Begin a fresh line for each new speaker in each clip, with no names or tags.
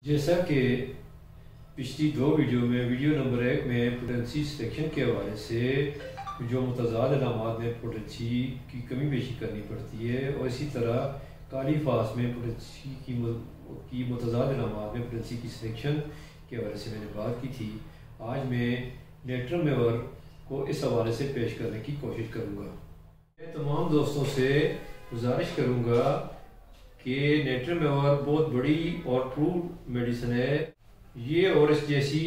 جیسا کہ پچھلی دو ویڈیو میں ویڈیو نمبر 1 میں پوٹینسی سلیکشن کے حوالے سے جو متضاد علامات میں پوٹینسی کی کمی بیشی کرنی پڑتی ہے، اور اسی طرح کالی فاس میں پوٹینسی کی متضاد علامات میں پوٹینسی کی سلیکشن کے حوالے سے میں نے بات کی تھی۔ آج میں نیوٹرن میور کو اس حوالے سے پیش کرنے کی کوشش کروں گا۔ میں تمام دوستوں سے گزارش کروں گا کہ نیوٹرن میور بہت بڑی اور ٹرو میڈیسن ہے۔ یہ اور اس جیسی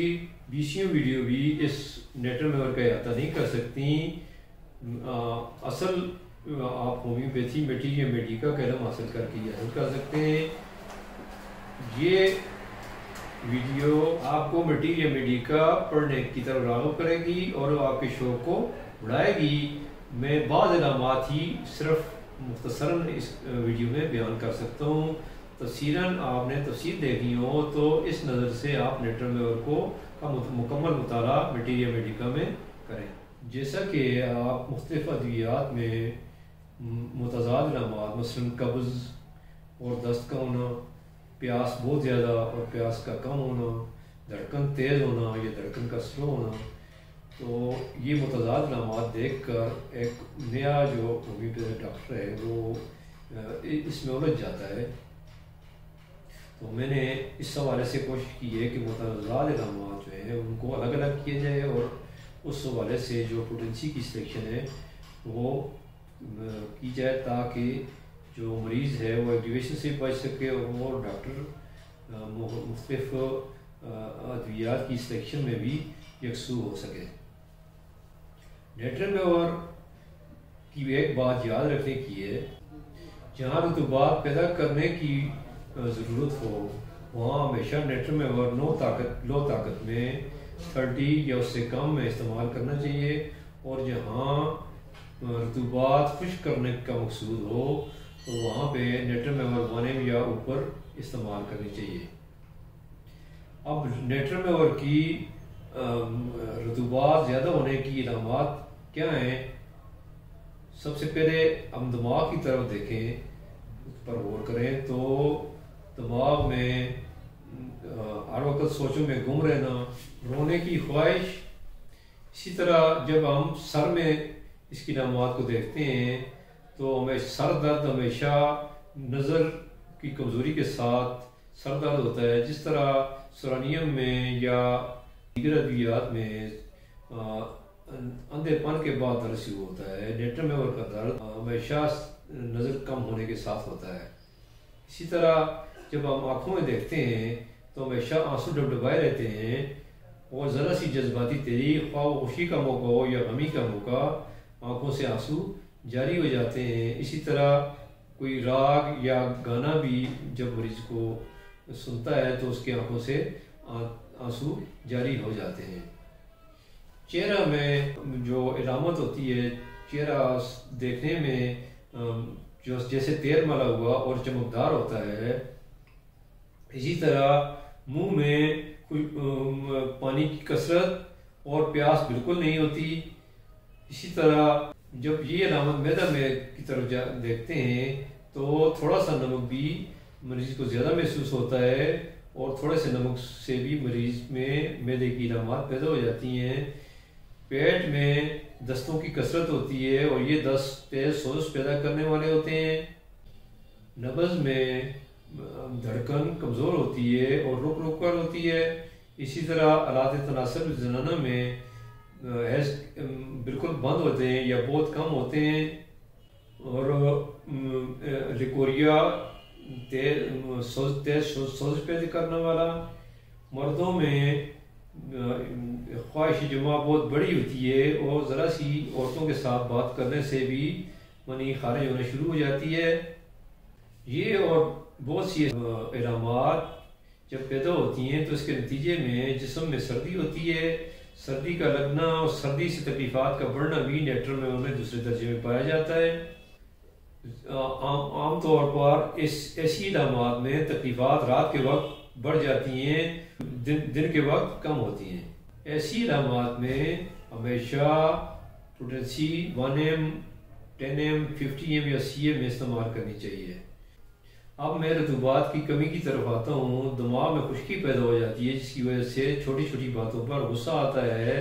20 ویڈیو بھی اس نیوٹرن میور کا احاطہ نہیں کر سکتی۔ اصل آپ ہومیوپیتھی میٹیریا میڈیکا کا علم حاصل کر کے یہ حاصل کر سکتے ہیں۔ یہ ویڈیو آپ کو میٹیریا میڈیکا پڑھنے کی طرف راغب کرے گی اور آپ کے شوق کو بڑھائے گی۔ میں بعض علامات ہی صرف مختصراً اس ویڈیو میں بیان کر سکتا ہوں۔ تفصیلاً آپ نے تفصیل دیکھنی ہو تو اس نظر سے آپ نیوٹرن میور کا مکمل مطالعہ میٹیریا میڈیکا میں کریں۔ جیسا کہ آپ مختلف ادویات میں متضاد علامات مثلاً قبض اور دست کا ہونا، پیاس بہت زیادہ اور پیاس کا کم ہونا، دھڑکن تیز ہونا یا دھڑکن کا سلو ہونا، تو یہ متضاد علامات دیکھ کر ایک نیا جو ہومیوپیتھی ڈاکٹر ہے وہ اس میں الجھ جاتا ہے۔ تو میں نے اس حوالے سے کوشش کی ہے کہ متضاد علامات جو ہیں ان کو الگ الگ کیے جائے اور اس حوالے سے جو پوٹینسی کی سلیکشن ہے وہ کی جائے تاکہ جو مریض ہے وہ ایگریویشن سے بچ سکے اور ڈاکٹر مختلف ادویات کی سلیکشن میں بھی یکسو ہو سکے۔ نیوٹرن میور کی ایک بات یاد رکھنے کی ہے، جہاں رطوبات پیدا کرنے کی ضرورت ہو وہاں ہمیشہ نیوٹرن میور لو طاقت میں 30 یا اس سے کم میں استعمال کرنا چاہیے، اور جہاں رطوبات خشک کرنے کا مقصود ہو تو وہاں پہ نیوٹرن میور 1 یا اوپر استعمال کرنی چاہیے۔ اب نیوٹرن میور کی رطوبات زیادہ ہونے کی علامات کیا ہیں؟ سب سے پہلے ہم دماغ کی طرف دیکھیں، اس پر غور کریں تو دماغ میں ہر وقت سوچوں میں گم رہنا، رونے کی خواہش۔ اسی طرح جب ہم سر میں اس کی علامات کو دیکھتے ہیں تو ہمیں سر درد ہمیشہ نظر کی کمزوری کے ساتھ سر درد ہوتا ہے، جس طرح سورانیم میں یا دیگر ادویات میں اندھے پن کے بعد درد شروع ہوتا ہے، نیوٹرن میور کا درد ہمیشہ نظر کم ہونے کے ساتھ ہوتا ہے۔ اسی طرح جب ہم آنکھوں میں دیکھتے ہیں تو ہمیشہ آنسو ڈبڈبائے رہتے ہیں، اور ذرا سی جذباتی تیری خواہ خوشی کا موقع ہو یا غمی کا موقع آنکھوں سے آنسو جاری ہو جاتے ہیں۔ اسی طرح کوئی راگ یا گانا بھی جب مریض کو سنتا ہے تو اس کی آنکھوں سے آنسو جاری ہو جاتے ہیں۔ چہرہ میں جو علامت ہوتی ہے، چہرہ دیکھنے میں جو جیسے تیل ملا ہوا اور چمکدار ہوتا ہے، اسی طرح منہ میں پانی کی کثرت اور پیاس بالکل نہیں ہوتی۔ اسی طرح جب یہ علامت معدہ میں کی طرف دیکھتے ہیں تو تھوڑا سا نمک بھی مریض کو زیادہ محسوس ہوتا ہے، اور تھوڑے سے نمک سے بھی مریض میں معدے کی علامات پیدا ہو جاتی ہیں۔ پیٹ میں دستوں کی کثرت ہوتی ہے اور یہ دست تیز سوزش پیدا کرنے والے ہوتے ہیں۔ نبض میں دھڑکن کمزور ہوتی ہے اور رک رک کر ہوتی ہے۔ اسی طرح آلات تناسل زنانہ میں حیض بالکل بند ہوتے ہیں یا بہت کم ہوتے ہیں، اور لیکوریا تیز سوزش پیدا کرنے والا۔ مردوں میں خواہش جمع بہت بڑی ہوتی ہے اور ذرا سی عورتوں کے ساتھ بات کرنے سے بھی منی خارج ہونا شروع ہو جاتی ہے۔ یہ اور بہت سی علامات جب پیدا ہوتی ہیں تو اس کے نتیجے میں جسم میں سردی ہوتی ہے۔ سردی کا لگنا اور سردی سے تکلیفات کا بڑھنا بھی نیوٹرن میور میں دوسرے درجے میں پایا جاتا ہے۔ عام طور پر ایسی علامات میں تکلیفات رات کے وقت بڑھ جاتی ہیں، دن کے وقت کم ہوتی ہیں۔ ایسی علامات میں ہمیشہ پوٹینسی 1 M 10 M 50 M یا CM میں استعمال کرنی چاہیے۔ اب میں رطوبات کی کمی کی طرف آتا ہوں. دماغ میں خشکی پیدا ہو جاتی ہے جس کی وجہ سے چھوٹی چھوٹی باتوں پر غصہ آتا ہے.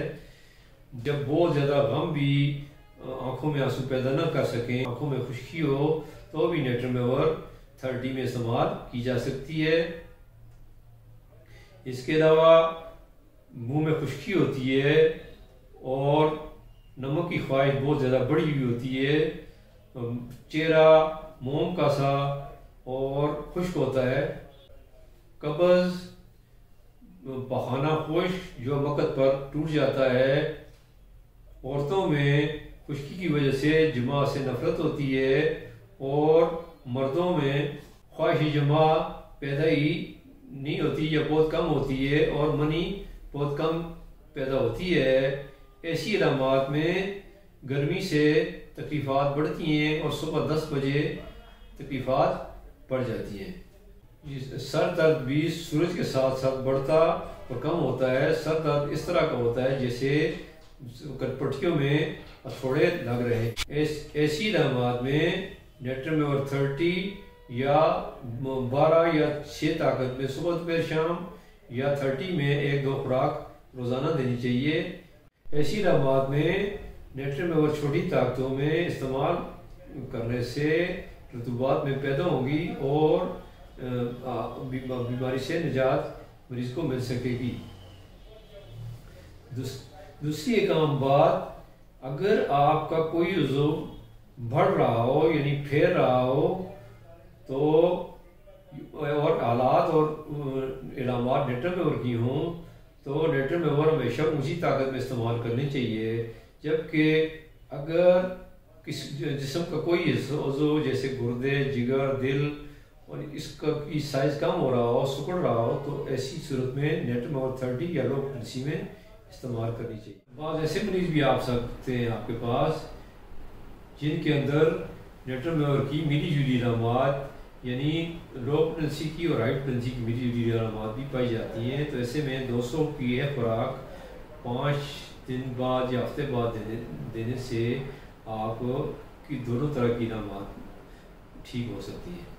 جب بہت زیادہ غم بھی آنکھوں میں آنسو پیدا نہ کر سکیں، آنکھوں میں خشکی ہو، تو بھی نیٹرمیور 30 میں استعمال کی جا سکتی ہے. اس کے علاوہ منہ میں خشکی ہوتی ہے اور نمک کی خواہش بہت زیادہ بڑھی ہوئی ہوتی ہے، چہرہ موم کا سا اور خشک ہوتا ہے. قبض، پخانہ خشک جو وقت پر ٹوٹ جاتا ہے. عورتوں میں خشکی کی وجہ سے جماع سے نفرت ہوتی ہے اور مردوں میں خواہش جماع پیدا ہی نہیں ہوتی یا بہت کم ہوتی ہے اور منی بہت کم پیدا ہوتی ہے. ایسی علامات میں گرمی سے تکلیفات بڑھتی ہیں اور صبح 10 بجے تکلیفات بڑھ جاتی ہیں. سر درد بھی سورج کے ساتھ ساتھ بڑھتا اور کم ہوتا ہے. سر درد اس طرح کا ہوتا ہے جیسے کٹپٹیوں میں ہتھوڑے لگ رہے ہیں. ایسی علامات میں نیٹرمیور 30 یا 12 یا 6 طاقت میں صبح دوپہر شام یا 30 میں 1-2 خوراک روزانہ دینی چاہیے. ایسی علامات میں نیٹرمیور چھوٹی طاقتوں میں استعمال کرنے سے رطوبات میں پیدا ہوگی اور بیماری سے نجات مریض کو مل سکے گی. دوسری ایک عام بات، اگر آپ کا کوئی عضو بڑھ رہا ہو یعنی پھیر رہا ہو تو اور حالات اور علامات نیٹرمیور کی ہوں تو نیٹرمیور ہمیشہ اونچی طاقت میں استعمال کرنی چاہیے. جبکہ اگر کسی جسم کا کوئی عضو جیسے گردے، جگر، دل اور اس کا سائز کم ہو رہا ہو، سکڑ رہا ہو تو ایسی صورت میں نیٹرمیور 30 یا لو پوٹینسی میں استعمال کرنی چاہیے. بعض ایسے مریض بھی آ سکتے ہیں آپ کے پاس جن کے اندر نیٹرمیور کی ملی جلی علامات یعنی لو پوٹینسی کی اور ہائی پوٹینسی کی ملی جلی علامات بھی پائی جاتی ہیں. تو ایسے میں 200 کی خوراک 5 دن بعد یا ہفتے بعد دینے سے آپ کی دونوں طرح کی علامات ٹھیک ہو سکتی ہیں.